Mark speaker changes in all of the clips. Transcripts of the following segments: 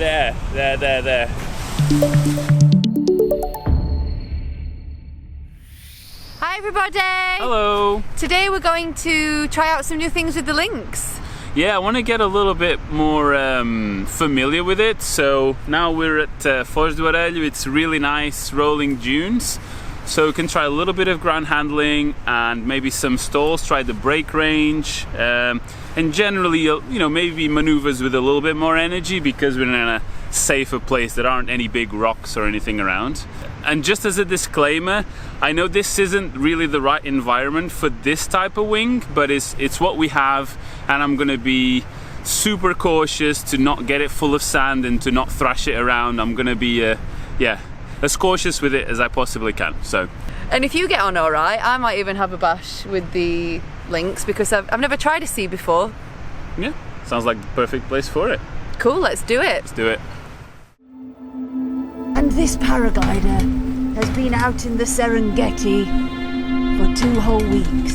Speaker 1: There.
Speaker 2: Hi everybody!
Speaker 1: Hello!
Speaker 2: Today we're going to try out some new things with the Lynx.
Speaker 1: Yeah, I want to get a little bit more familiar with it. So now we're at Dwelle. It's really nice rolling dunes. So we can try a little bit of ground handling and maybe some stalls, try the brake range. And generally, you know, maybe maneuvers with a little bit more energy because we're in a safer place. There aren't any big rocks or anything around. And just as a disclaimer, I know this isn't really the right environment for this type of wing, but it's what we have, and I'm gonna be super cautious to not get it full of sand and to not thrash it around. I'm gonna be, as cautious with it as I possibly can. So.
Speaker 2: And if you get on all right, I might even have a bash with the Lynx because I've never tried a sea before.
Speaker 1: Yeah, sounds like the perfect place for it.
Speaker 2: Cool, let's do it.
Speaker 1: Let's do it.
Speaker 3: And this paraglider has been out in the Serengeti for 2 whole weeks.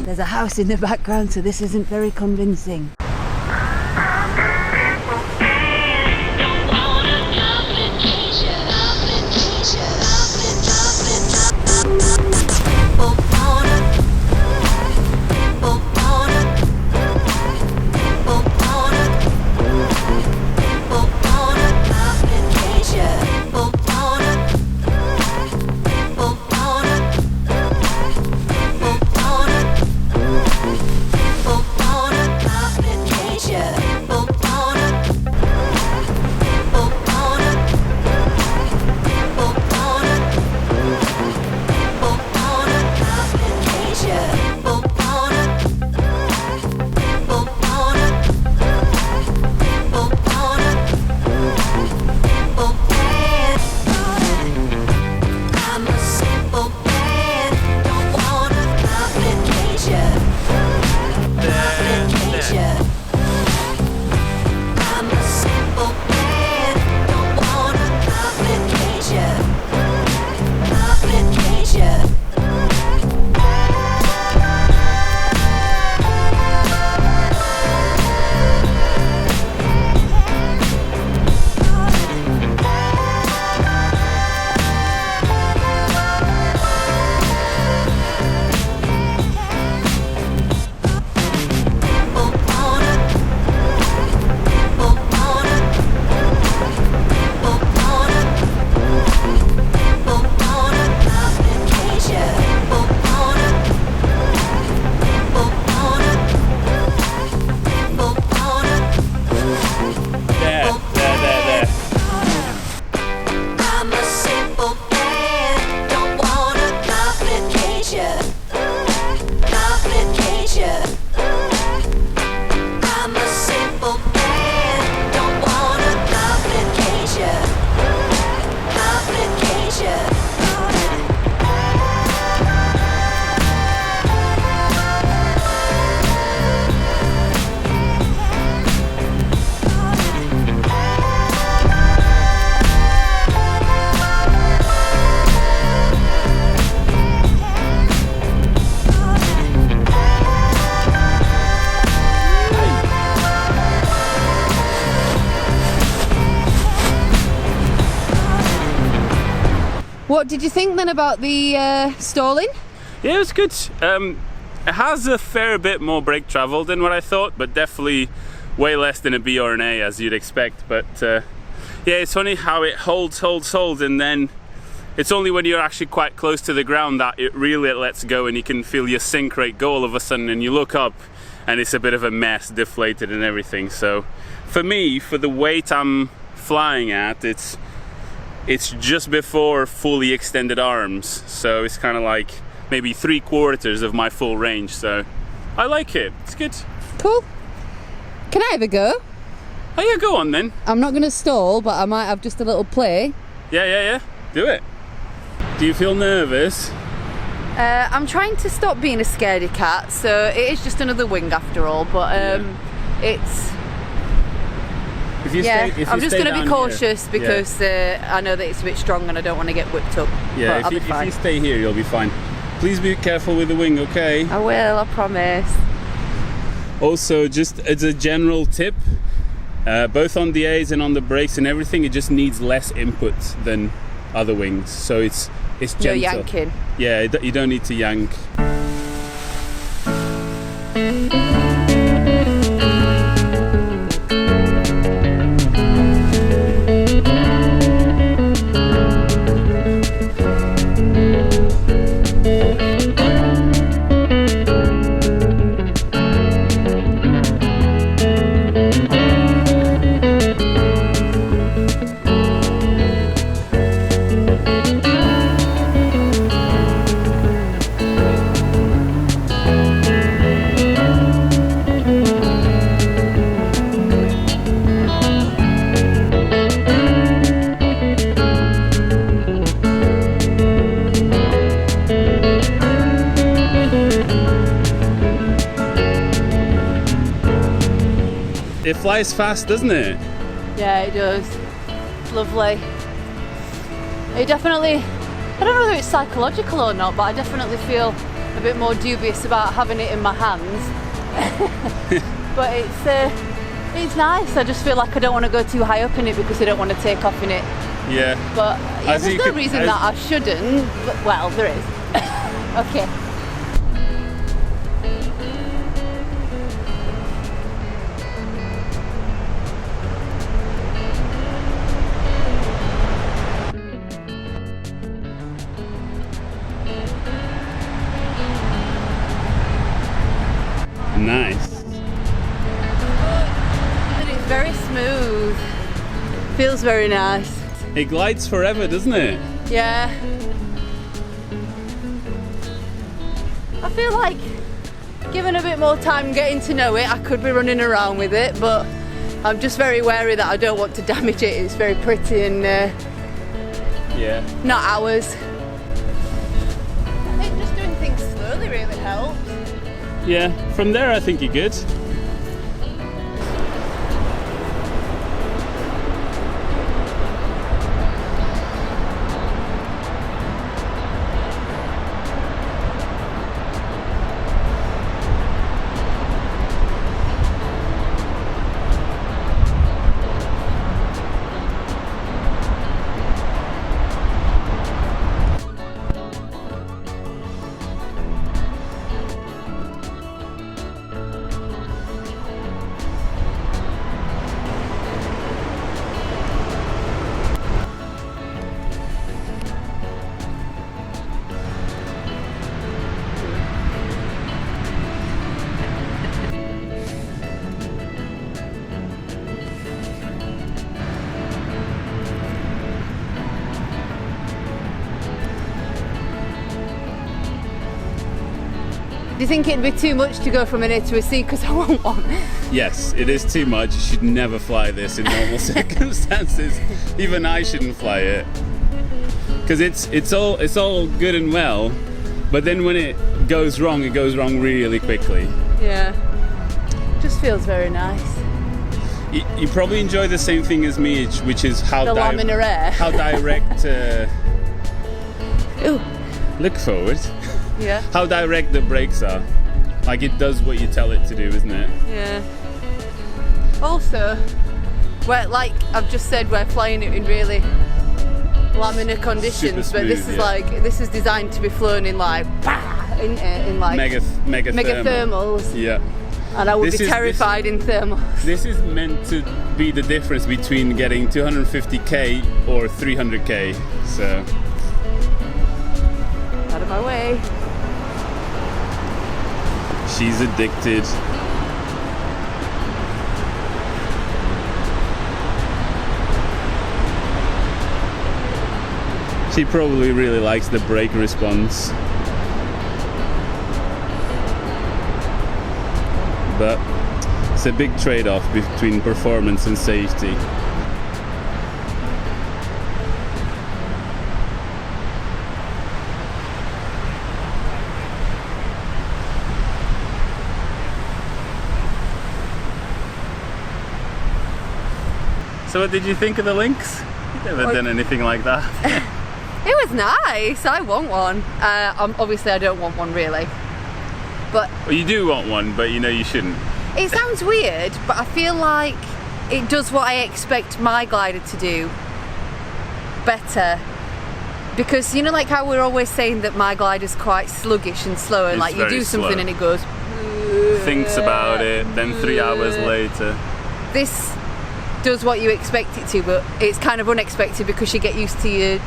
Speaker 3: There's a house in the background, so this isn't very convincing.
Speaker 2: What did you think then about the stalling?
Speaker 1: Yeah, it was good. It has a fair bit more brake travel than what I thought, but definitely way less than a B or an A as you'd expect. But yeah, it's funny how it holds, and then it's only when you're actually quite close to the ground that it really lets go and you can feel your sink rate go all of a sudden, and you look up and it's a bit of a mess, deflated and everything. So for me, for the weight I'm flying at, it's just before fully extended arms, so it's kind of like maybe 3/4 of my full range, so I like it. It's good.
Speaker 2: Cool. Can I have a go?
Speaker 1: Oh yeah, go on then.
Speaker 2: I'm not going to stall, but I might have just a little play.
Speaker 1: Yeah. Do it. Do you feel nervous?
Speaker 2: I'm trying to stop being a scaredy cat, so it is just another wing after all, but it's... I'm just going to be cautious here, because I know that it's a bit strong and I don't want to get whipped up.
Speaker 1: Yeah, if you stay here, you'll be fine. Please be careful with the wing, okay?
Speaker 2: I will, I promise.
Speaker 1: Also, just as a general tip, both on the A's and on the brakes and everything. It just needs less input than other wings, so it's gentle.
Speaker 2: No yanking.
Speaker 1: Yeah, you don't need to yank. It flies fast, doesn't it?
Speaker 2: Yeah, it does. It's lovely. It definitely, I don't know whether it's psychological or not, but I definitely feel a bit more dubious about having it in my hands. But it's nice. I just feel like I don't want to go too high up in it because I don't want to take off in it.
Speaker 1: Yeah.
Speaker 2: But yeah, there's no reason that I shouldn't. But, well, there is. Okay.
Speaker 1: Nice.
Speaker 2: And it's very smooth. Feels very nice.
Speaker 1: It glides forever, doesn't it?
Speaker 2: Yeah. I feel like given a bit more time getting to know it, I could be running around with it, but I'm just very wary that I don't want to damage it. It's very pretty and
Speaker 1: yeah,
Speaker 2: not ours. I think just doing things slowly really helps.
Speaker 1: Yeah, from there I think you're good.
Speaker 2: Do you think it'd be too much to go from an A to a C because I want one?
Speaker 1: Yes, it is too much. You should never fly this in normal circumstances. Even I shouldn't fly it. Because it's all good and well, but then when it goes wrong really quickly.
Speaker 2: Yeah. Just feels very nice.
Speaker 1: You probably enjoy the same thing as me, which is how
Speaker 2: The laminar air.
Speaker 1: How direct.
Speaker 2: Ooh.
Speaker 1: Look forward.
Speaker 2: Yeah.
Speaker 1: How direct the brakes are. Like it does what you tell it to do, isn't it?
Speaker 2: Yeah. Also, like I've just said, we're flying it in really laminar conditions,
Speaker 1: Super
Speaker 2: but this
Speaker 1: smooth,
Speaker 2: is like this is designed to be flown in like in like
Speaker 1: mega
Speaker 2: thermals.
Speaker 1: Yeah.
Speaker 2: And I would be terrified in thermals.
Speaker 1: This is meant to be the difference between getting 250k or 300k. So.
Speaker 2: Out of my way.
Speaker 1: She's addicted. She probably really likes the brake response. But it's a big trade-off between performance and safety. So what did you think of the Lynx? You've never done anything like that.
Speaker 2: It was nice. I want one. Obviously, I don't want one really. But
Speaker 1: well, you do want one, but you know you shouldn't.
Speaker 2: It sounds weird, but I feel like it does what I expect my glider to do better. Because you know, like how we're always saying that my glider's quite sluggish and slow, and
Speaker 1: It's
Speaker 2: like you
Speaker 1: very
Speaker 2: do something
Speaker 1: slow.
Speaker 2: and it goes.
Speaker 1: Thinks about it, then 3 hours later.
Speaker 2: This does what you expect it to, but it's kind of unexpected because you get used to your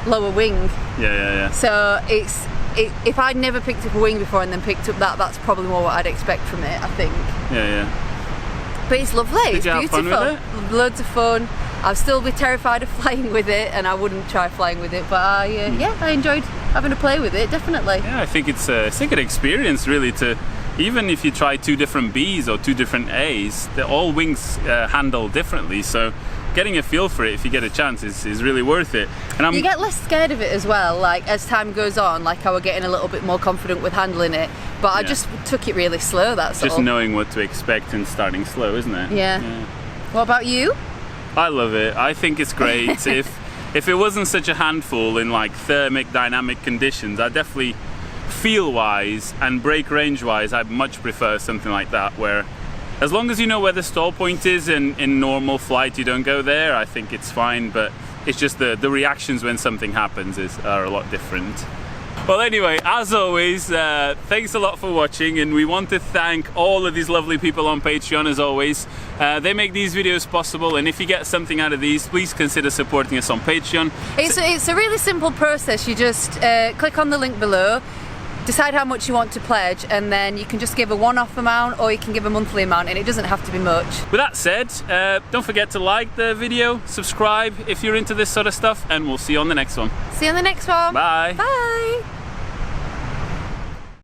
Speaker 2: lower wing.
Speaker 1: Yeah.
Speaker 2: So if I'd never picked up a wing before and then picked up that's probably more what I'd expect from it, I think.
Speaker 1: Yeah.
Speaker 2: But it's lovely.
Speaker 1: Did
Speaker 2: It's
Speaker 1: you have fun
Speaker 2: beautiful.
Speaker 1: with it?
Speaker 2: Loads of fun. I'd still be terrified of flying with it, and I wouldn't try flying with it. But I enjoyed having a play with it. Definitely.
Speaker 1: Yeah, I think it's a good experience, really, to even if you try 2 different Bs or 2 different As, all wings handle differently. So getting a feel for it, if you get a chance, is really worth it. And
Speaker 2: you get less scared of it as well. Like as time goes on, like I was getting a little bit more confident with handling it. But I just took it really slow. That's
Speaker 1: just
Speaker 2: all.
Speaker 1: knowing what to expect and starting slow, isn't it?
Speaker 2: Yeah. What about you?
Speaker 1: I love it. I think it's great. If it wasn't such a handful in like thermic dynamic conditions, I definitely feel wise and brake range wise, I'd much prefer something like that, where as long as you know where the stall point is in normal flight, you don't go there, I think it's fine. But it's just the reactions when something happens are a lot different. Well, anyway, as always, thanks a lot for watching, and we want to thank all of these lovely people on Patreon, as always. They make these videos possible, and if you get something out of these, please consider supporting us on Patreon.
Speaker 2: It's a really simple process. You just click on the link below, decide how much you want to pledge, and then you can just give a one-off amount or you can give a monthly amount, and it doesn't have to be much.
Speaker 1: With that said, don't forget to like the video, subscribe if you're into this sort of stuff, and we'll see you on the next one.
Speaker 2: See you on the next one.
Speaker 1: Bye.
Speaker 2: Bye.